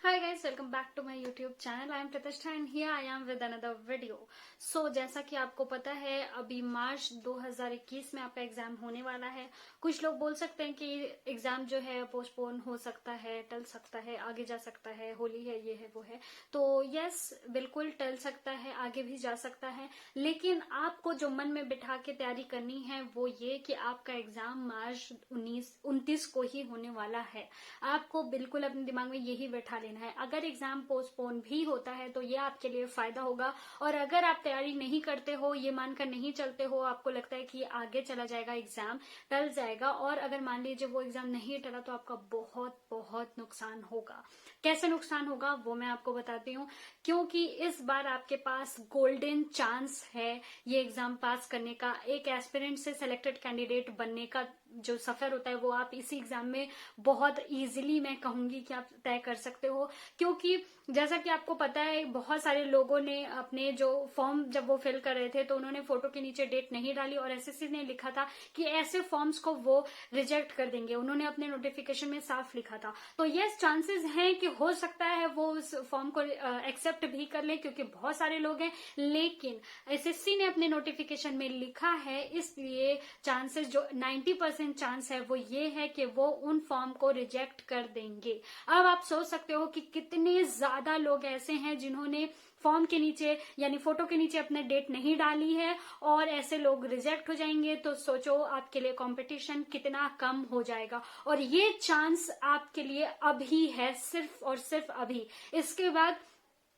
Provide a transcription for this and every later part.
Hi guys, welcome back to my YouTube channel. I am Pratishtha and here I am with another video. So जैसा कि आपको पता है अभी मार्च 2021 में आपका एग्जाम होने वाला है। कुछ लोग बोल सकते हैं कि एग्जाम जो है पोस्टपोन हो सकता है, टल सकता है, आगे जा सकता है, होली है, ये है, वो है। तो यस, बिल्कुल टल सकता है, आगे भी जा सकता है, लेकिन आपको जो मन में बिठा के तैयारी करनी है वो ये कि आपका एग्जाम मार्च 29 को ही होने वाला है। आपको बिल्कुल अपने दिमाग में यही बैठा लेना है। अगर एग्जाम पोस्टपोन भी होता है तो ये आपके लिए फायदा होगा, और अगर आप तैयारी नहीं करते हो, ये मानकर नहीं चलते हो, आपको लगता है कि आगे चला जाएगा, एग्जाम टल जाएगा, और अगर मान लीजिए वो एग्जाम नहीं टला तो आपका बहुत बहुत नुकसान होगा। कैसे नुकसान होगा वो मैं आपको बताती हूँ, क्योंकि इस बार आपके पास गोल्डन चांस है ये एग्जाम पास करने का। एक एस्पिरेंट से सिलेक्टेड कैंडिडेट बनने का जो सफर होता है वो आप इसी एग्जाम में बहुत इजीली, मैं कहूंगी कि आप तय कर सकते हो। क्योंकि जैसा कि आपको पता है, बहुत सारे लोगों ने अपने जो फॉर्म जब वो फिल कर रहे थे तो उन्होंने फोटो के नीचे डेट नहीं डाली, और एसएससी ने लिखा था कि ऐसे फॉर्म्स को वो रिजेक्ट कर देंगे। उन्होंने अपने नोटिफिकेशन में साफ लिखा था। तो यस, चांसेस हैं कि हो सकता है वो उस फॉर्म को एक्सेप्ट भी कर ले, क्योंकि बहुत सारे लोग हैं, लेकिन एसएससी ने अपने नोटिफिकेशन में लिखा है, इसलिए चांसेस जो 90% चांस है वो ये है कि वो उन फॉर्म को रिजेक्ट कर देंगे। अब आप सोच सकते हो कि कितने ज्यादा लोग ऐसे हैं जिन्होंने फॉर्म के नीचे यानी फोटो के नीचे अपने डेट नहीं डाली है, और ऐसे लोग रिजेक्ट हो जाएंगे। तो सोचो आपके लिए कंपटीशन कितना कम हो जाएगा, और ये चांस आपके लिए अभी है, सिर्फ और सिर्फ अभी। इसके बाद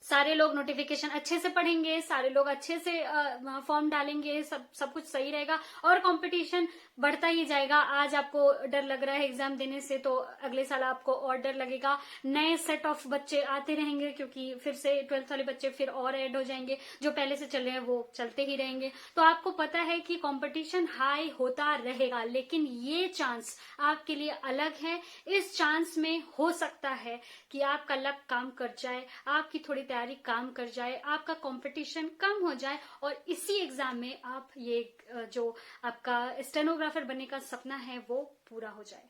सारे लोग नोटिफिकेशन अच्छे से पढ़ेंगे, सारे लोग अच्छे से फॉर्म डालेंगे, सब कुछ सही रहेगा, और कंपटीशन बढ़ता ही जाएगा। आज आपको डर लग रहा है एग्जाम देने से, तो अगले साल आपको और डर लगेगा। नए सेट ऑफ बच्चे आते रहेंगे, क्योंकि फिर से 12th वाले बच्चे फिर और ऐड हो जाएंगे। जो पहले से चल रहे हैं वो चलते ही रहेंगे। तो आपको पता है कि कंपटीशन हाई होता रहेगा, लेकिन ये चांस आपके लिए अलग है। इस चांस में हो सकता है कि आपका लक काम कर जाए, आपकी थोड़ी तैयारी काम कर जाए, आपका कंपटीशन कम हो जाए, और इसी एग्जाम में आप ये जो आपका स्टेनोग्राफर बनने का सपना है वो पूरा हो जाए।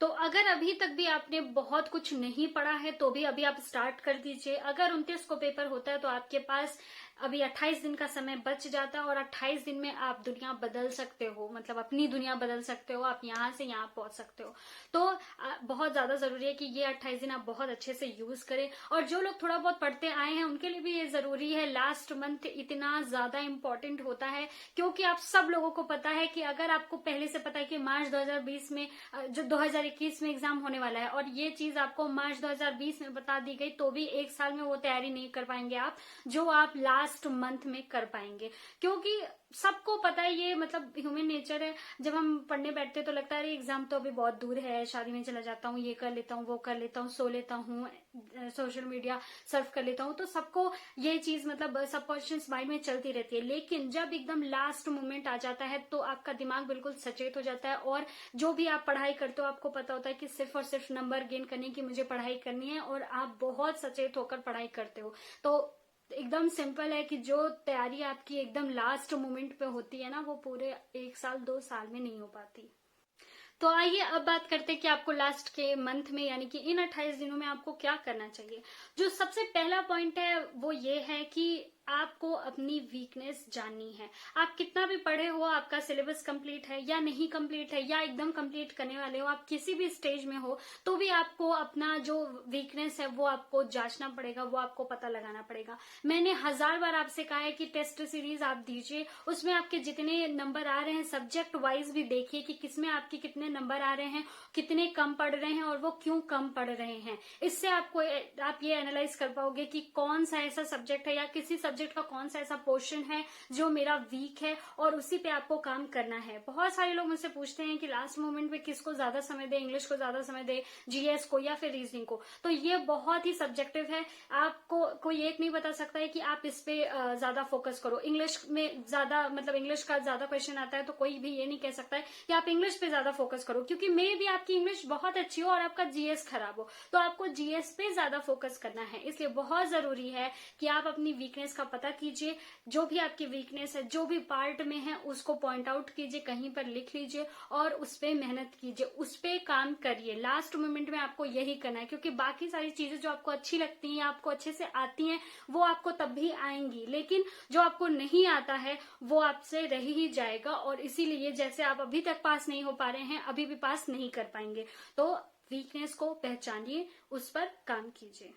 तो अगर अभी तक भी आपने बहुत कुछ नहीं पढ़ा है तो भी अभी आप स्टार्ट कर दीजिए। अगर 29 को पेपर होता है तो आपके पास अभी 28 दिन का समय बच जाता है, और 28 दिन में आप दुनिया बदल सकते हो, मतलब अपनी दुनिया बदल सकते हो, आप यहाँ से यहाँ पहुंच सकते हो। तो बहुत ज्यादा जरूरी है कि ये 28 दिन आप बहुत अच्छे से यूज करें। और जो लोग थोड़ा बहुत पढ़ते आए हैं उनके लिए भी ये जरूरी है। लास्ट मंथ इतना ज्यादा इंपॉर्टेंट होता है, क्योंकि आप सब लोगों को पता है कि अगर आपको पहले से पता है कि मार्च 2020 में जो 2021 में एग्जाम होने वाला है, और ये चीज आपको मार्च 2020 में बता दी गई, तो भी एक साल में वो तैयारी नहीं कर पाएंगे आप, जो आप लास्ट मंथ में कर पाएंगे। क्योंकि सबको पता है, ये मतलब ह्यूमन नेचर है। जब हम पढ़ने बैठते तो लगता है अरे एग्जाम तो अभी बहुत दूर है, शादी में चला जाता हूँ, ये कर लेता हूँ, वो कर लेता हूँ, सो लेता हूँ, सोशल मीडिया सर्फ कर लेता हूँ। तो सबको ये चीज मतलब सबकॉन्शियस माइंड में चलती रहती है, लेकिन जब एकदम लास्ट मोमेंट आ जाता है तो आपका दिमाग बिल्कुल सचेत हो जाता है, और जो भी आप पढ़ाई करते हो आपको पता होता है कि सिर्फ और सिर्फ नंबर गेन करने की मुझे पढ़ाई करनी है, और आप बहुत सचेत होकर पढ़ाई करते हो। तो एकदम सिंपल है कि जो तैयारी आपकी एकदम लास्ट मोमेंट पे होती है ना, वो पूरे 1 साल 2 साल में नहीं हो पाती। तो आइए अब बात करते हैं कि आपको लास्ट के मंथ में यानी कि इन 28 दिनों में आपको क्या करना चाहिए। जो सबसे पहला पॉइंट है वो ये है कि आपको अपनी वीकनेस जाननी है। आप कितना भी पढ़े हो, आपका सिलेबस कंप्लीट है या नहीं कंप्लीट है, या एकदम कंप्लीट करने वाले हो, आप किसी भी स्टेज में हो, तो भी आपको अपना जो वीकनेस है वो आपको जांचना पड़ेगा, वो आपको पता लगाना पड़ेगा। मैंने 1000 बार आपसे कहा है कि टेस्ट सीरीज आप दीजिए, उसमें आपके जितने नंबर आ रहे हैं सब्जेक्ट वाइज भी देखिए कि किसमें आपके कितने नंबर आ रहे हैं, कितने कम पढ़ रहे हैं, और वो क्यों कम पढ़ रहे हैं। इससे आप ये एनालाइज कर पाओगे कि कौन सा ऐसा सब्जेक्ट है या किसी सब्जेक्ट का कौन सा ऐसा पोर्शन है जो मेरा वीक है, और उसी पे आपको काम करना है। बहुत सारे लोग मुझसे पूछते हैं कि लास्ट मोमेंट में किसको ज्यादा समय दे, इंग्लिश को ज्यादा समय दे, जीएस को, या फिर रीजनिंग को। तो ये बहुत ही सब्जेक्टिव है। आपको कोई एक नहीं बता सकता है कि आप इस पे ज्यादा फोकस करो। इंग्लिश में ज्यादा मतलब इंग्लिश का ज्यादा क्वेश्चन आता है तो कोई भी ये नहीं कह सकता है कि आप इंग्लिश पे ज्यादा फोकस करो, क्योंकि मे भी आपकी इंग्लिश बहुत अच्छी हो और आपका जीएस खराब हो, तो आपको जीएस पे ज्यादा फोकस करना है। इसलिए बहुत जरूरी है कि आप अपनी वीकनेस का पता कीजिए, जो भी आपकी वीकनेस है, जो भी पार्ट में है उसको पॉइंट आउट कीजिए, कहीं पर लिख लीजिए और उस पर मेहनत कीजिए, उस पर काम करिए। लास्ट मोमेंट में आपको यही करना है, क्योंकि बाकी सारी चीजें जो आपको अच्छी लगती हैं, आपको अच्छे से आती हैं, वो आपको तब भी आएंगी, लेकिन जो आपको नहीं आता है वो आपसे रह ही जाएगा। और इसीलिए जैसे आप अभी तक पास नहीं हो पा रहे हैं, अभी भी पास नहीं कर पाएंगे। तो वीकनेस को पहचानिए, उस पर काम कीजिए।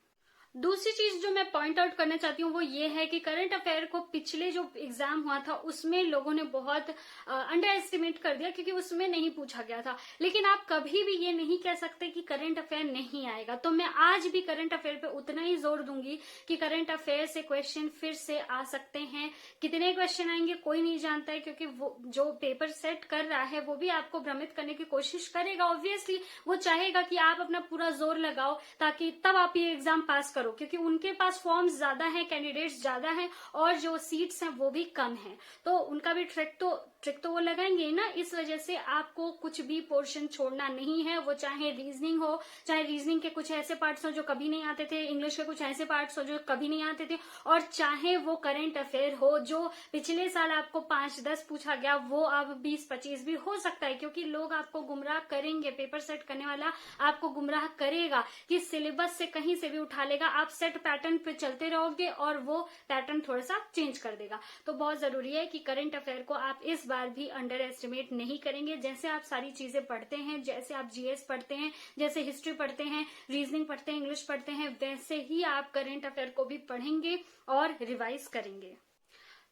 दूसरी चीज जो मैं पॉइंट आउट करना चाहती हूँ वो ये है कि करंट अफेयर को पिछले जो एग्जाम हुआ था उसमें लोगों ने बहुत अंडर एस्टिमेट कर दिया, क्योंकि उसमें नहीं पूछा गया था। लेकिन आप कभी भी ये नहीं कह सकते कि करंट अफेयर नहीं आएगा। तो मैं आज भी करंट अफेयर पे उतना ही जोर दूंगी कि करंट अफेयर से क्वेश्चन फिर से आ सकते हैं। कितने क्वेश्चन आएंगे कोई नहीं जानता है, क्योंकि वो जो पेपर सेट कर रहा है वो भी आपको भ्रमित करने की कोशिश करेगा। ऑब्वियसली वो चाहेगा कि आप अपना पूरा जोर लगाओ ताकि तब आप ये एग्जाम पास करो, क्योंकि उनके पास फॉर्म्स ज्यादा हैं, कैंडिडेट्स ज्यादा हैं और जो सीट्स हैं वो भी कम हैं। तो उनका भी ट्रिक तो वो लगाएंगे ना। इस वजह से आपको कुछ भी पोर्शन छोड़ना नहीं है, वो चाहे रीजनिंग हो, चाहे रीजनिंग के कुछ ऐसे पार्ट्स हो जो कभी नहीं आते थे, इंग्लिश के कुछ ऐसे पार्ट्स हो जो कभी नहीं आते थे, और चाहे वो करंट अफेयर हो जो पिछले साल आपको 5-10 पूछा गया, वो अब 20-25 भी हो सकता है, क्योंकि लोग आपको गुमराह करेंगे। पेपर सेट करने वाला आपको गुमराह करेगा कि सिलेबस से कहीं से भी उठा लेगा, आप सेट पैटर्न पे चलते रहोगे और वो पैटर्न थोड़ा सा चेंज कर देगा। तो बहुत जरूरी है कि करंट अफेयर को आप इस बार भी अंडर एस्टिमेट नहीं करेंगे। जैसे आप सारी चीजें पढ़ते हैं, जैसे आप जीएस पढ़ते हैं, जैसे हिस्ट्री पढ़ते हैं, रीजनिंग पढ़ते हैं, इंग्लिश पढ़ते हैं, वैसे ही आप करंट अफेयर को भी पढ़ेंगे और रिवाइज करेंगे।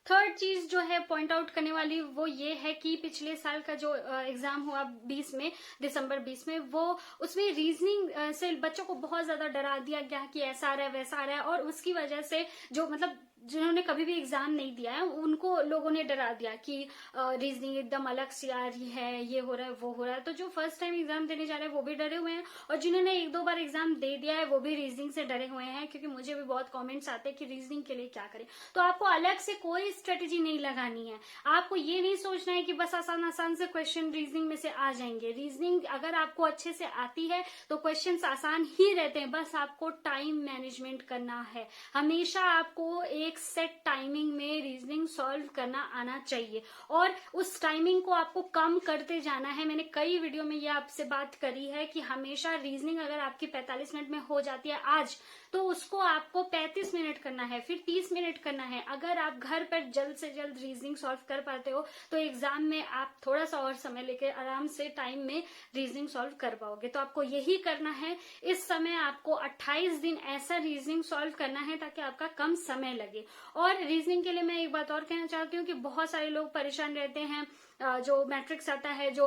थर्ड चीज जो है पॉइंट आउट करने वाली वो ये है कि पिछले साल का जो एग्जाम हुआ 20 में, दिसंबर 20 में, वो उसमें रीजनिंग से बच्चों को बहुत ज्यादा डरा दिया गया कि ऐसा आ रहा है वैसा आ रहा है, और उसकी वजह से जो मतलब जिन्होंने कभी भी एग्जाम नहीं दिया है उनको लोगों ने डरा दिया कि रीजनिंग एकदम अलग सी आ रही है, ये हो रहा है वो हो रहा है। तो जो फर्स्ट टाइम एग्जाम देने जा रहे हैं वो भी डरे हुए हैं, और जिन्होंने 1-2 बार एग्जाम दे दिया है वो भी रीजनिंग से डरे हुए हैं, क्योंकि मुझे भी बहुत कमेंट्स आते हैं कि रीजनिंग के लिए क्या करें। तो आपको अलग से कोई स्ट्रेटेजी नहीं लगानी है, आपको ये नहीं सोचना है कि बस आसान आसान से क्वेश्चन रीजनिंग में से आ जाएंगे। रीजनिंग अगर आपको अच्छे से आती है तो क्वेश्चन आसान ही रहते हैं, बस आपको टाइम मैनेजमेंट करना है। हमेशा आपको एक सेट टाइमिंग में रीजनिंग सॉल्व करना आना चाहिए, और उस टाइमिंग को आपको कम करते जाना है। मैंने कई वीडियो में ये आपसे बात करी है कि हमेशा रीजनिंग अगर आपकी 45 मिनट में हो जाती है आज, तो उसको आपको 35 मिनट करना है, फिर 30 मिनट करना है। अगर आप घर पर जल्द से जल्द रीजनिंग सॉल्व कर पाते हो तो एग्जाम में आप थोड़ा सा और समय लेकर आराम से टाइम में रीजनिंग सॉल्व कर पाओगे। तो आपको यही करना है। इस समय आपको 28 दिन ऐसा रीजनिंग सॉल्व करना है ताकि आपका कम समय लगे। और रीजनिंग के लिए मैं एक बात और कहना चाहती हूँ कि बहुत सारे लोग परेशान रहते हैं। जो मैट्रिक्स आता है, जो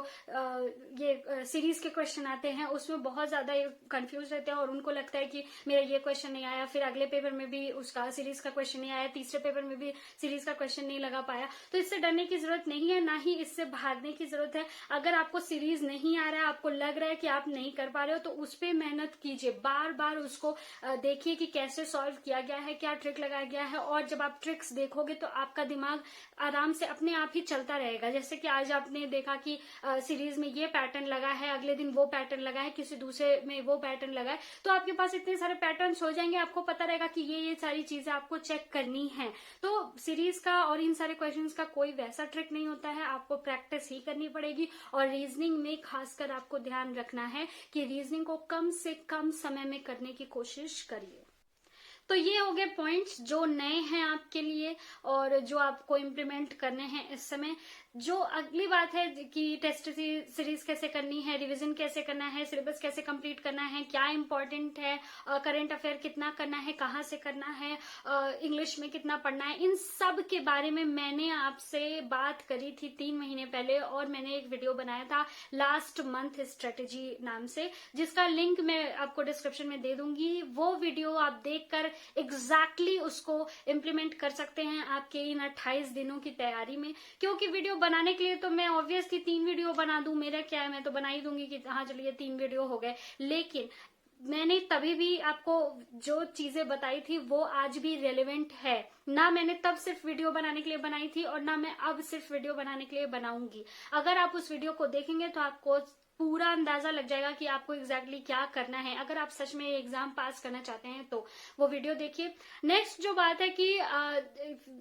ये सीरीज के क्वेश्चन आते हैं, उसमें बहुत ज्यादा कंफ्यूज रहते हैं और उनको लगता है कि मेरा ये क्वेश्चन नहीं आया, फिर अगले पेपर में भी उसका सीरीज का क्वेश्चन नहीं आया, तीसरे पेपर में भी सीरीज का क्वेश्चन नहीं लगा पाया। तो इससे डरने की जरूरत नहीं है, ना ही इससे भागने की जरूरत है। अगर आपको सीरीज नहीं आ रहा है, आपको लग रहा है कि आप नहीं कर पा रहे हो, तो उस पर मेहनत कीजिए, बार बार उसको देखिए कि कैसे सॉल्व किया गया है, क्या ट्रिक लगाया गया है। और जब आप ट्रिक्स देखोगे तो आपका दिमाग आराम से अपने आप ही चलता रहेगा। जैसे कि आज आपने देखा कि सीरीज में ये पैटर्न लगा है, अगले दिन वो पैटर्न लगा है, किसी दूसरे में वो पैटर्न लगा है, तो आपके पास इतने सारे पैटर्न्स हो जाएंगे, आपको पता रहेगा कि ये सारी चीजें आपको चेक करनी है। तो सीरीज का और इन सारे क्वेश्चंस का कोई वैसा ट्रिक नहीं होता है, आपको प्रैक्टिस ही करनी पड़ेगी। और रीजनिंग में खासकर आपको ध्यान रखना है कि रीजनिंग को कम से कम समय में करने की कोशिश करिए। तो ये हो गए पॉइंट्स जो नए हैं आपके लिए और जो आपको इम्प्लीमेंट करने हैं इस समय। जो अगली बात है कि टेस्ट सीरीज कैसे करनी है, रिवीजन कैसे करना है, सिलेबस कैसे कंप्लीट करना है, क्या इंपॉर्टेंट है, करंट अफेयर कितना करना है, कहाँ से करना है, इंग्लिश में कितना पढ़ना है, इन सब के बारे में मैंने आपसे बात करी थी 3 महीने पहले, और मैंने एक वीडियो बनाया था लास्ट मंथ स्ट्रेटेजी नाम से, जिसका लिंक मैं आपको डिस्क्रिप्शन में दे दूंगी। वो वीडियो आप देखकर एग्जैक्टली उसको इम्प्लीमेंट कर सकते हैं आपके इन 28 दिनों की तैयारी में। क्योंकि वीडियो बनाने के लिए तो मैं ऑब्वियसली 3 वीडियो बना दूं, मेरा क्या है, मैं तो बना ही दूंगी कि हाँ चलिए 3 वीडियो हो गए। लेकिन मैंने तभी भी आपको जो चीजें बताई थी वो आज भी रेलेवेंट है ना। मैंने तब सिर्फ वीडियो बनाने के लिए बनाई थी और ना मैं अब सिर्फ वीडियो बनाने के लिए बनाऊंगी। अगर आप उस वीडियो को देखेंगे तो आपको पूरा अंदाजा लग जाएगा कि आपको एग्जैक्टली क्या करना है। अगर आप सच में एग्जाम पास करना चाहते हैं तो वो वीडियो देखिए। नेक्स्ट जो बात है कि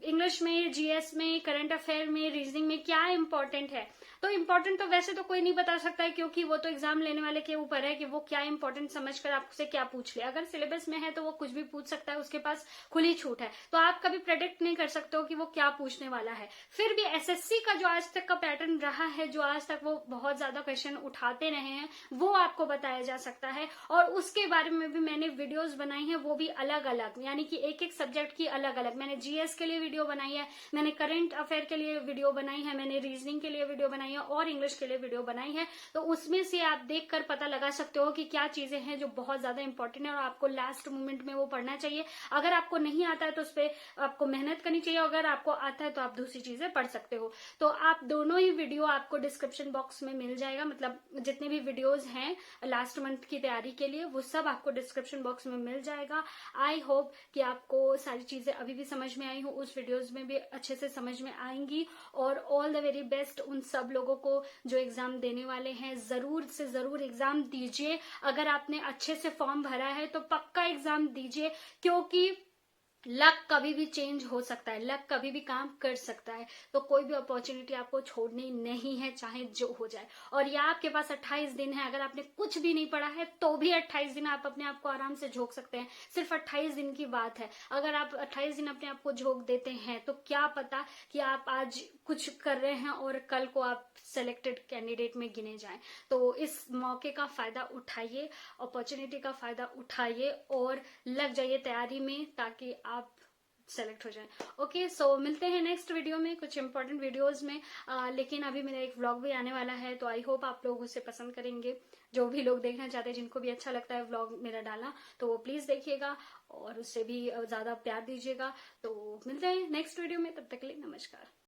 इंग्लिश में, जीएस में, करंट अफेयर में, रीजनिंग में क्या इंपॉर्टेंट है, तो इम्पोर्टेंट तो वैसे तो कोई नहीं बता सकता है, क्योंकि वो तो एग्जाम लेने वाले के ऊपर है कि वो क्या इंपॉर्टेंट समझकर आपसे क्या पूछ ले। अगर सिलेबस में है तो वो कुछ भी पूछ सकता है, उसके पास खुली छूट है, तो आप कभी प्रेडिक्ट नहीं कर सकते हो कि वो क्या पूछने वाला है। फिर भी एसएससी का जो आज तक का पैटर्न रहा है, जो आज तक वो बहुत ज्यादा क्वेश्चन उठाते रहे हैं, वो आपको बताया जा सकता है। और उसके बारे में भी मैंने वीडियोस बनाई है, वो भी अलग अलग, यानी कि एक एक सब्जेक्ट की अलग अलग। मैंने जीएस के लिए वीडियो बनाई है, मैंने करंट अफेयर के लिए वीडियो बनाई है, मैंने रीजनिंग के लिए वीडियो बनाई है और इंग्लिश के लिए वीडियो बनाई है। तो उसमें से आप देखकर पता लगा सकते हो कि क्या चीजें हैं जो बहुत ज्यादा इंपॉर्टेंट है और आपको लास्ट मोमेंट में वो पढ़ना चाहिए। अगर आपको नहीं आता है तो उस पर आपको मेहनत करनी चाहिए, अगर आपको आता है तो आप दूसरी चीजें पढ़ सकते हो। तो आप दोनों ही वीडियो आपको डिस्क्रिप्शन बॉक्स में मिल जाएगा, मतलब जितने भी वीडियोज हैं लास्ट मंथ की तैयारी के लिए वो सब आपको डिस्क्रिप्शन बॉक्स में मिल जाएगा। आई होप कि आपको सारी चीजें अभी भी समझ में आई हो, उस वीडियोज में भी अच्छे से समझ में आएंगी। और ऑल द वेरी बेस्ट उन सब लोगों को जो एग्जाम देने वाले हैं। जरूर से जरूर एग्जाम दीजिए। अगर आपने अच्छे से फॉर्म भरा है तो पक्का एग्जाम दीजिए, क्योंकि लक कभी भी चेंज हो सकता है, लक कभी भी काम कर सकता है। तो कोई भी अपॉर्चुनिटी आपको छोड़नी नहीं है, चाहे जो हो जाए। और या आपके पास 28 दिन है, अगर आपने कुछ भी नहीं पढ़ा है तो भी 28 दिन आप अपने आप को आराम से झोंक सकते हैं। सिर्फ 28 दिन की बात है। अगर आप 28 दिन अपने आप को झोंक देते हैं तो क्या पता कि आप आज कुछ कर रहे हैं और कल को आप सेलेक्टेड कैंडिडेट में गिने जाएं। तो इस मौके का फायदा उठाइए, अपॉर्चुनिटी का फायदा उठाइए और लग जाइए तैयारी में, ताकि आप सेलेक्ट हो जाए। ओके, सो मिलते हैं नेक्स्ट वीडियो में कुछ इंपॉर्टेंट वीडियोस में। लेकिन अभी मेरा एक व्लॉग भी आने वाला है, तो आई होप आप लोग उसे पसंद करेंगे। जो भी लोग देखना चाहते हैं, जिनको भी अच्छा लगता है व्लॉग मेरा डाला, तो वो प्लीज देखिएगा और उससे भी ज्यादा प्यार दीजिएगा। तो मिलते हैं नेक्स्ट वीडियो में, तब तक के लिए नमस्कार।